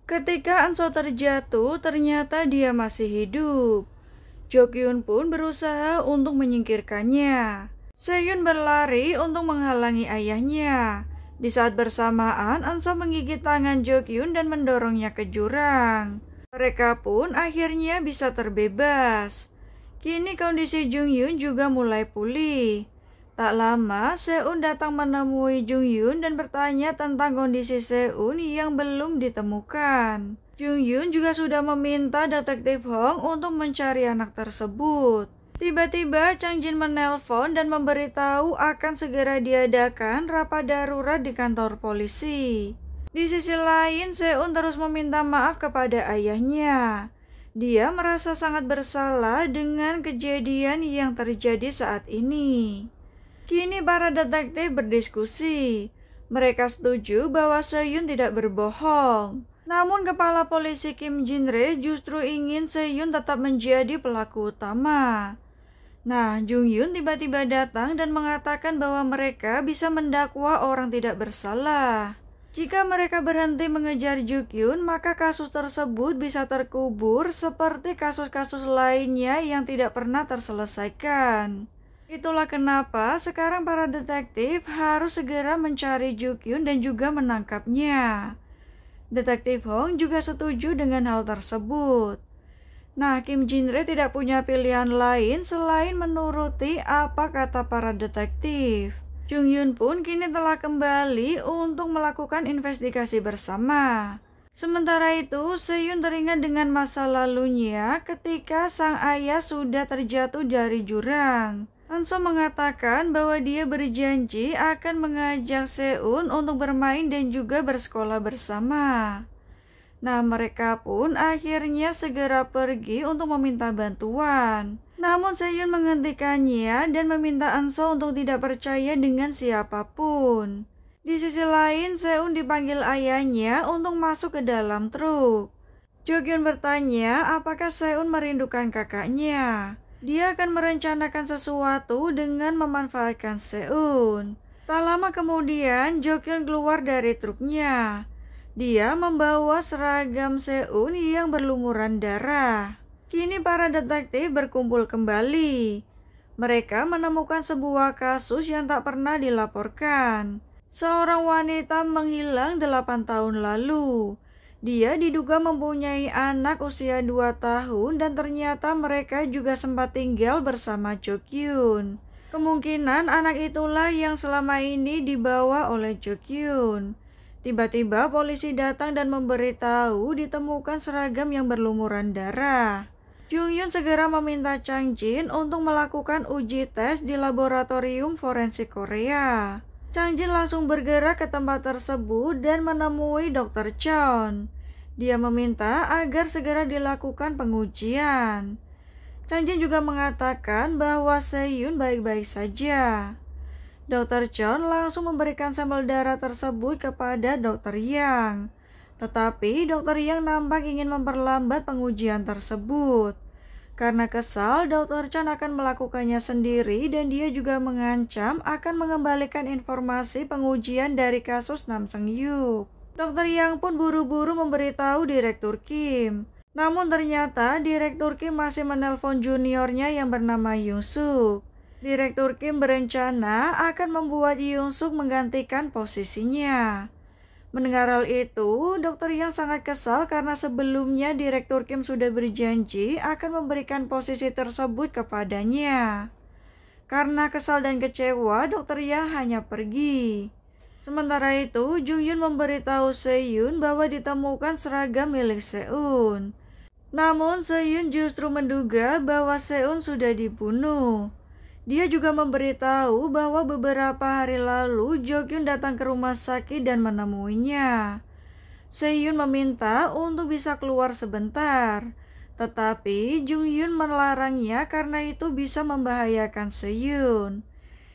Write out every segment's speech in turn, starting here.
Ketika Anso terjatuh, ternyata dia masih hidup. Jokyun pun berusaha untuk menyingkirkannya. Seyun berlari untuk menghalangi ayahnya. Di saat bersamaan, Anso menggigit tangan Jokyun dan mendorongnya ke jurang. Mereka pun akhirnya bisa terbebas. Kini kondisi Jungyun juga mulai pulih. Tak lama, Seun datang menemui Jungyun dan bertanya tentang kondisi Seun yang belum ditemukan. Jungyun juga sudah meminta detektif Hong untuk mencari anak tersebut. Tiba-tiba Chang Jin menelpon dan memberitahu akan segera diadakan rapat darurat di kantor polisi. Di sisi lain, Seun terus meminta maaf kepada ayahnya. Dia merasa sangat bersalah dengan kejadian yang terjadi saat ini. Kini para detektif berdiskusi. Mereka setuju bahwa Seyun tidak berbohong. Namun kepala polisi Kim Jin-rae justru ingin Seyun tetap menjadi pelaku utama. Nah, Jungyun tiba-tiba datang dan mengatakan bahwa mereka bisa mendakwa orang tidak bersalah. Jika mereka berhenti mengejar Jukyun, maka kasus tersebut bisa terkubur seperti kasus-kasus lainnya yang tidak pernah terselesaikan. Itulah kenapa sekarang para detektif harus segera mencari Jukyun dan juga menangkapnya. Detektif Hong juga setuju dengan hal tersebut. Nah, Kim Jin-rae tidak punya pilihan lain selain menuruti apa kata para detektif. Jungyun pun kini telah kembali untuk melakukan investigasi bersama. Sementara itu, Seyun teringat dengan masa lalunya ketika sang ayah sudah terjatuh dari jurang. Anso mengatakan bahwa dia berjanji akan mengajak Seun untuk bermain dan juga bersekolah bersama. Nah, mereka pun akhirnya segera pergi untuk meminta bantuan. Namun Seyun menghentikannya dan meminta Anso untuk tidak percaya dengan siapapun. Di sisi lain, Seun dipanggil ayahnya untuk masuk ke dalam truk. Jokyun bertanya apakah Seun merindukan kakaknya. Dia akan merencanakan sesuatu dengan memanfaatkan Seun. Tak lama kemudian, Jokyun keluar dari truknya. Dia membawa seragam Seun yang berlumuran darah. Kini para detektif berkumpul kembali. Mereka menemukan sebuah kasus yang tak pernah dilaporkan. Seorang wanita menghilang 8 tahun lalu. Dia diduga mempunyai anak usia 2 tahun dan ternyata mereka juga sempat tinggal bersama Jokyun. Kemungkinan anak itulah yang selama ini dibawa oleh Jokyun. Tiba-tiba polisi datang dan memberitahu ditemukan seragam yang berlumuran darah. Jungyun segera meminta Chang Jin untuk melakukan uji tes di laboratorium forensik Korea. Chang Jin langsung bergerak ke tempat tersebut dan menemui Dr. Chon. Dia meminta agar segera dilakukan pengujian. Chang Jin juga mengatakan bahwa Seyun baik-baik saja. Dr. Chon langsung memberikan sampel darah tersebut kepada Dr. Yang. Tetapi Dr. Yang nampak ingin memperlambat pengujian tersebut. Karena kesal, Dr. Chon akan melakukannya sendiri dan dia juga mengancam akan mengembalikan informasi pengujian dari kasus Nam Seung Yup. Dr. Yang pun buru-buru memberitahu Direktur Kim. Namun ternyata Direktur Kim masih menelpon juniornya yang bernama Young Suk. Direktur Kim berencana akan membuat Young Suk menggantikan posisinya. Mendengar hal itu, Dr. Yang sangat kesal karena sebelumnya Direktur Kim sudah berjanji akan memberikan posisi tersebut kepadanya. Karena kesal dan kecewa, Dr. Yang hanya pergi. Sementara itu, Jungyun memberitahu Seyun bahwa ditemukan seragam milik Seun. Namun Seyun justru menduga bahwa Seun sudah dibunuh. Dia juga memberitahu bahwa beberapa hari lalu Jokyun datang ke rumah sakit dan menemuinya. Seyun meminta untuk bisa keluar sebentar, tetapi Jungyun melarangnya karena itu bisa membahayakan Seyun.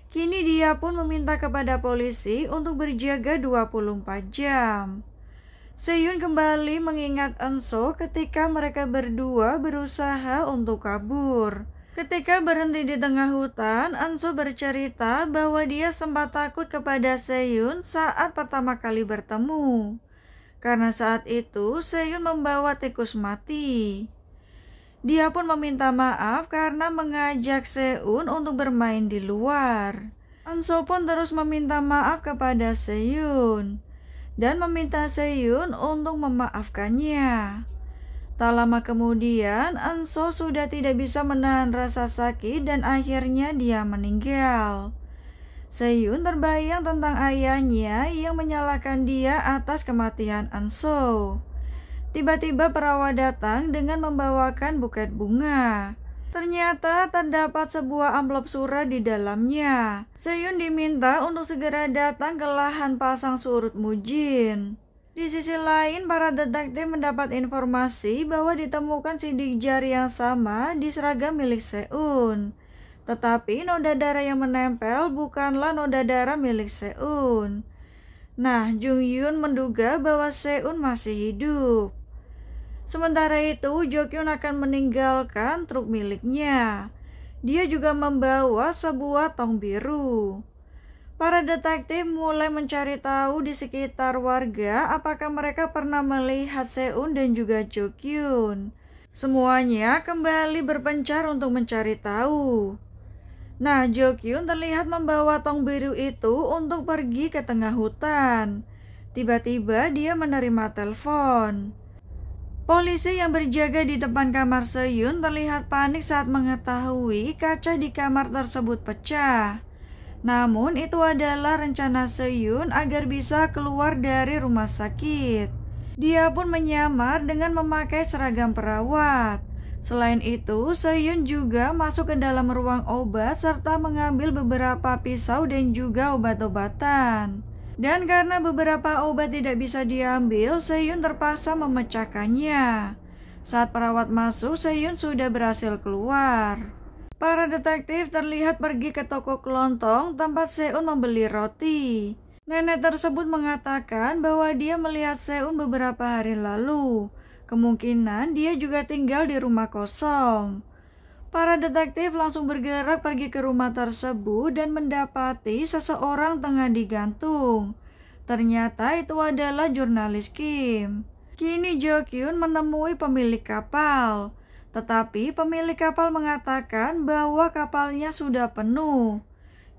Kini dia pun meminta kepada polisi untuk berjaga 24 jam. Seyun kembali mengingat Enso ketika mereka berdua berusaha untuk kabur. Ketika berhenti di tengah hutan, Anso bercerita bahwa dia sempat takut kepada Seyun saat pertama kali bertemu. karena saat itu Seyun membawa tikus mati. Dia pun meminta maaf karena mengajak Seun untuk bermain di luar. Anso pun terus meminta maaf kepada Seyun dan meminta Seyun untuk memaafkannya. Tak lama kemudian, Anso sudah tidak bisa menahan rasa sakit dan akhirnya dia meninggal. Seyun terbayang tentang ayahnya yang menyalahkan dia atas kematian Anso. Tiba-tiba perawat datang dengan membawakan buket bunga. Ternyata terdapat sebuah amplop surat di dalamnya. Seyun diminta untuk segera datang ke lahan pasang surut Mujin. Di sisi lain, para detektif mendapat informasi bahwa ditemukan sidik jari yang sama di seragam milik Seun. Tetapi noda darah yang menempel bukanlah noda darah milik Seun. Nah, Jung Yun menduga bahwa Seun masih hidup. Sementara itu, Jo-kyun akan meninggalkan truk miliknya. Dia juga membawa sebuah tong biru. Para detektif mulai mencari tahu di sekitar warga apakah mereka pernah melihat Seun dan juga Jo-kyun. Semuanya kembali berpencar untuk mencari tahu. Nah, Jo-kyun terlihat membawa tong biru itu untuk pergi ke tengah hutan. Tiba-tiba dia menerima telepon. Polisi yang berjaga di depan kamar Seyun terlihat panik saat mengetahui kaca di kamar tersebut pecah. Namun itu adalah rencana Seyun agar bisa keluar dari rumah sakit. Dia pun menyamar dengan memakai seragam perawat. Selain itu, Seyun juga masuk ke dalam ruang obat serta mengambil beberapa pisau dan juga obat-obatan. Dan karena beberapa obat tidak bisa diambil, Seyun terpaksa memecahkannya. Saat perawat masuk, Seyun sudah berhasil keluar. Para detektif terlihat pergi ke toko kelontong tempat Seun membeli roti. Nenek tersebut mengatakan bahwa dia melihat Seun beberapa hari lalu. Kemungkinan dia juga tinggal di rumah kosong. Para detektif langsung bergerak pergi ke rumah tersebut dan mendapati seseorang tengah digantung. Ternyata itu adalah jurnalis Kim. Kini Jo-kyun menemui pemilik kapal. Tetapi pemilik kapal mengatakan bahwa kapalnya sudah penuh.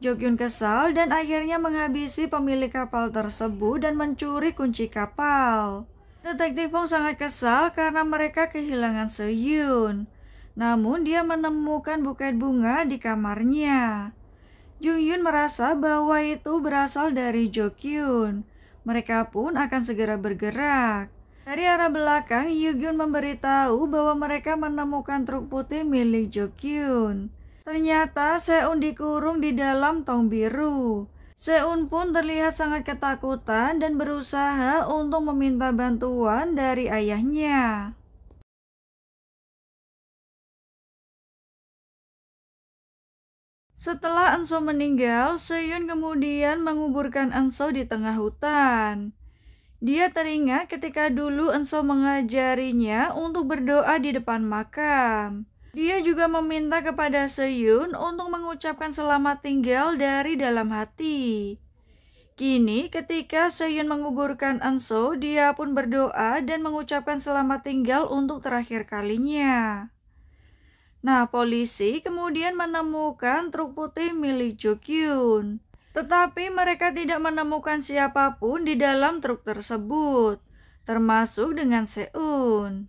Jo-kyun kesal dan akhirnya menghabisi pemilik kapal tersebut dan mencuri kunci kapal. Detektif Hong sangat kesal karena mereka kehilangan Seyun. Namun dia menemukan buket bunga di kamarnya. Jung Yun merasa bahwa itu berasal dari Jo-kyun. Mereka pun akan segera bergerak. Dari arah belakang, Yoo-gyun memberitahu bahwa mereka menemukan truk putih milik Jo-kyun. Ternyata Seun dikurung di dalam tong biru. Seun pun terlihat sangat ketakutan dan berusaha untuk meminta bantuan dari ayahnya. Setelah Anso meninggal, Seyun kemudian menguburkan Anso di tengah hutan. Dia teringat ketika dulu Anso mengajarinya untuk berdoa di depan makam. Dia juga meminta kepada Seyun untuk mengucapkan selamat tinggal dari dalam hati. Kini ketika Seyun menguburkan Anso, dia pun berdoa dan mengucapkan selamat tinggal untuk terakhir kalinya. Nah, polisi kemudian menemukan truk putih milik Jo-kyun. Tetapi mereka tidak menemukan siapapun di dalam truk tersebut, termasuk dengan Seun.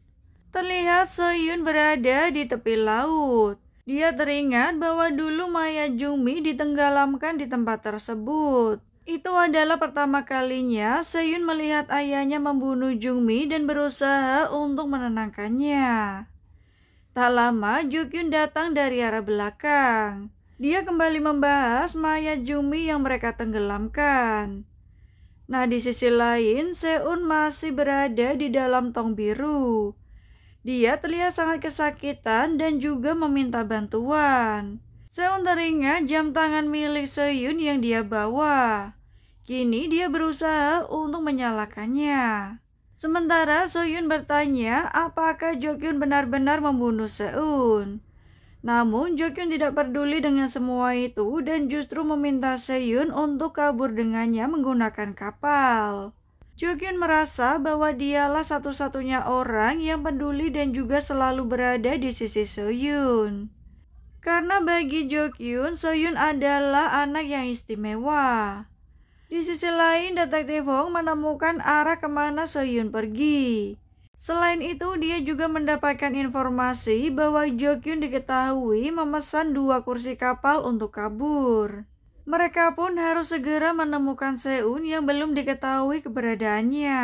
Terlihat Seyun berada di tepi laut. Dia teringat bahwa dulu mayat Jungmi ditenggelamkan di tempat tersebut. Itu adalah pertama kalinya Seyun melihat ayahnya membunuh Jungmi dan berusaha untuk menenangkannya. Tak lama, Jo-kyun datang dari arah belakang. Dia kembali membahas mayat Jungmi yang mereka tenggelamkan. Nah, di sisi lain, Seun masih berada di dalam tong biru. Dia terlihat sangat kesakitan dan juga meminta bantuan. Seun teringat jam tangan milik Seyun yang dia bawa. Kini dia berusaha untuk menyalakannya. Sementara Seyun bertanya apakah Jo-kyun benar-benar membunuh Seun. Namun Jo-kyun tidak peduli dengan semua itu dan justru meminta Seyun untuk kabur dengannya menggunakan kapal. Jokyun merasa bahwa dialah satu-satunya orang yang peduli dan juga selalu berada di sisi Soyun. Karena bagi Jokyun, Soyun adalah anak yang istimewa. Di sisi lain, Detektif Hong menemukan arah kemana Soyun pergi. Selain itu, dia juga mendapatkan informasi bahwa Jokyun diketahui memesan 2 kursi kapal untuk kabur. Mereka pun harus segera menemukan Seun yang belum diketahui keberadaannya.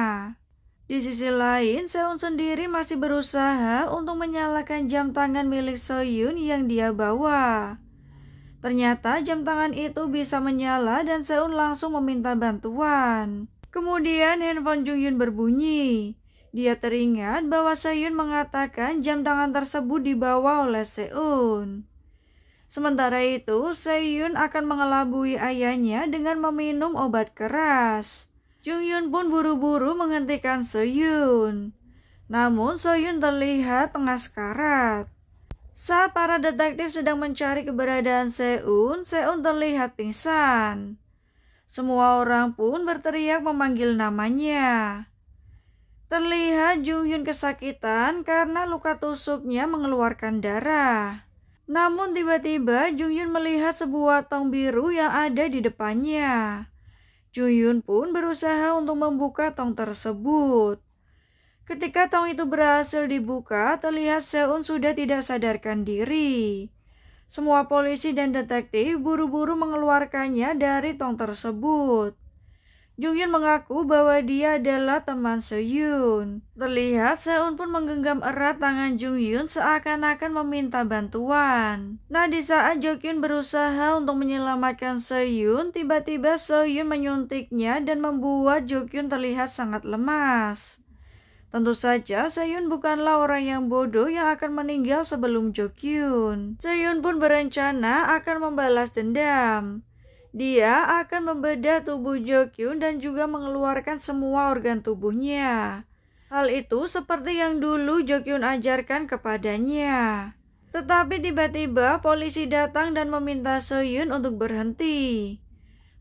Di sisi lain, Seun sendiri masih berusaha untuk menyalakan jam tangan milik Soyun yang dia bawa. Ternyata jam tangan itu bisa menyala dan Seun langsung meminta bantuan. Kemudian handphone Jungyun berbunyi. Dia teringat bahwa Soyun mengatakan jam tangan tersebut dibawa oleh Seun. Sementara itu, Seun akan mengelabui ayahnya dengan meminum obat keras. Jungyun pun buru-buru menghentikan Soyun. Namun Soyun terlihat tengah sekarat. Saat para detektif sedang mencari keberadaan Seun terlihat pingsan. Semua orang pun berteriak memanggil namanya. Terlihat Jungyun kesakitan karena luka tusuknya mengeluarkan darah. Namun tiba-tiba Jungyun melihat sebuah tong biru yang ada di depannya. Jungyun pun berusaha untuk membuka tong tersebut. Ketika tong itu berhasil dibuka, terlihat Seun sudah tidak sadarkan diri. Semua polisi dan detektif buru-buru mengeluarkannya dari tong tersebut. Jungyun mengaku bahwa dia adalah teman Soyun. Terlihat Seun pun menggenggam erat tangan Jungyun seakan-akan meminta bantuan. Nah, di saat Jokyun berusaha untuk menyelamatkan Soyun, tiba-tiba Soyun menyuntiknya dan membuat Jokyun terlihat sangat lemas. Tentu saja Soyun bukanlah orang yang bodoh yang akan meninggal sebelum Jokyun. Soyun pun berencana akan membalas dendam. Dia akan membedah tubuh Jokyun dan juga mengeluarkan semua organ tubuhnya. Hal itu seperti yang dulu Jokyun ajarkan kepadanya. Tetapi tiba-tiba polisi datang dan meminta Soyun untuk berhenti.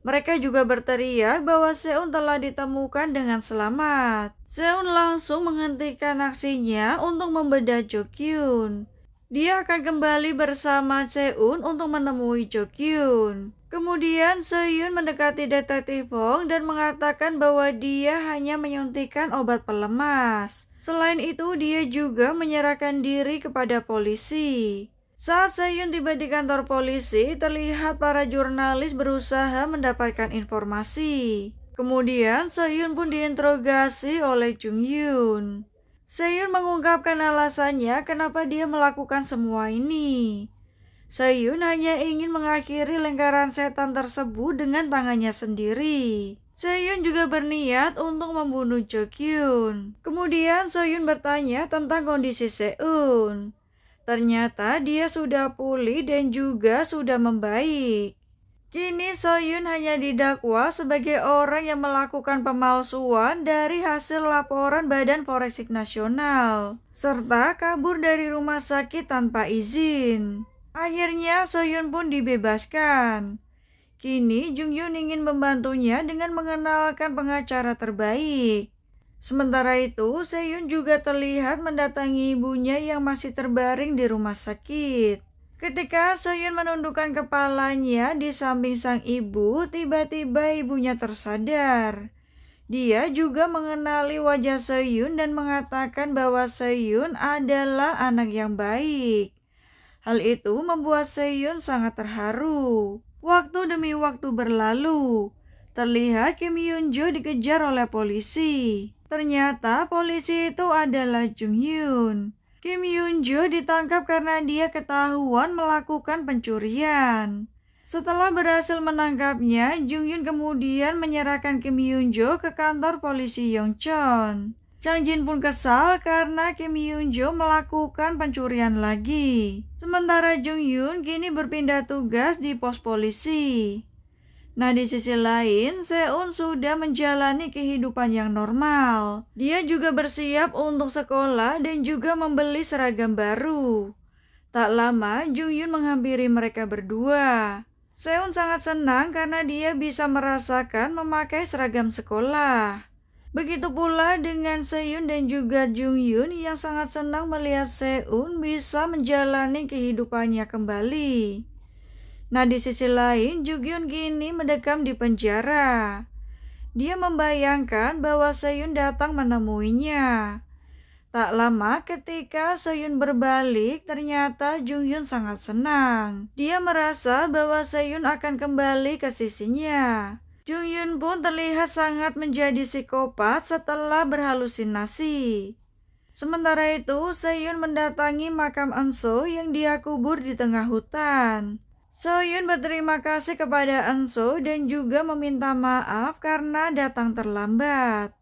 Mereka juga berteriak bahwa Seun telah ditemukan dengan selamat. Seun langsung menghentikan aksinya untuk membedah Jokyun. Dia akan kembali bersama Seun untuk menemui Jokyun. Kemudian Soyun mendekati Detektif Hong dan mengatakan bahwa dia hanya menyuntikkan obat pelemas. Selain itu, dia juga menyerahkan diri kepada polisi. Saat Soyun tiba di kantor polisi, terlihat para jurnalis berusaha mendapatkan informasi. Kemudian Soyun pun diinterogasi oleh Jungyun. Soyun mengungkapkan alasannya kenapa dia melakukan semua ini. Soyun hanya ingin mengakhiri lingkaran setan tersebut dengan tangannya sendiri. Soyun juga berniat untuk membunuh Jokyun. Kemudian Soyun bertanya tentang kondisi Seun. Ternyata dia sudah pulih dan juga sudah membaik. Kini Soyun hanya didakwa sebagai orang yang melakukan pemalsuan dari hasil laporan Badan Forensik Nasional, serta kabur dari rumah sakit tanpa izin. Akhirnya Soyun pun dibebaskan. Kini Jungyun ingin membantunya dengan mengenalkan pengacara terbaik. Sementara itu, Soyun juga terlihat mendatangi ibunya yang masih terbaring di rumah sakit. Ketika Soyun menundukkan kepalanya di samping sang ibu, tiba-tiba ibunya tersadar. Dia juga mengenali wajah Soyun dan mengatakan bahwa Soyun adalah anak yang baik. Hal itu membuat Soyun sangat terharu. Waktu demi waktu berlalu. Terlihat Kim Hyun-jo dikejar oleh polisi. Ternyata polisi itu adalah Jung-hyun. Kim Hyun-jo ditangkap karena dia ketahuan melakukan pencurian. Setelah berhasil menangkapnya, Jung-hyun kemudian menyerahkan Kim Hyun-jo ke kantor polisi Yongchon. Chang Jin pun kesal karena Kim Hyun-jo melakukan pencurian lagi. Sementara Jung-hyun kini berpindah tugas di pos polisi. Nah, di sisi lain, Seun sudah menjalani kehidupan yang normal. Dia juga bersiap untuk sekolah dan juga membeli seragam baru. Tak lama, Jungyun menghampiri mereka berdua. Seun sangat senang karena dia bisa merasakan memakai seragam sekolah. Begitu pula dengan Seun dan juga Jung Hyun yang sangat senang melihat Seun bisa menjalani kehidupannya kembali. Nah, di sisi lain, Jung Hyun kini mendekam di penjara. Dia membayangkan bahwa Seun datang menemuinya. Tak lama ketika Seun berbalik, ternyata Jung Hyun sangat senang. Dia merasa bahwa Seun akan kembali ke sisinya. Jung Hyun pun terlihat sangat menjadi psikopat setelah berhalusinasi. Sementara itu, Seun mendatangi makam Eunso yang dia kubur di tengah hutan. Seun berterima kasih kepada Eunso dan juga meminta maaf karena datang terlambat.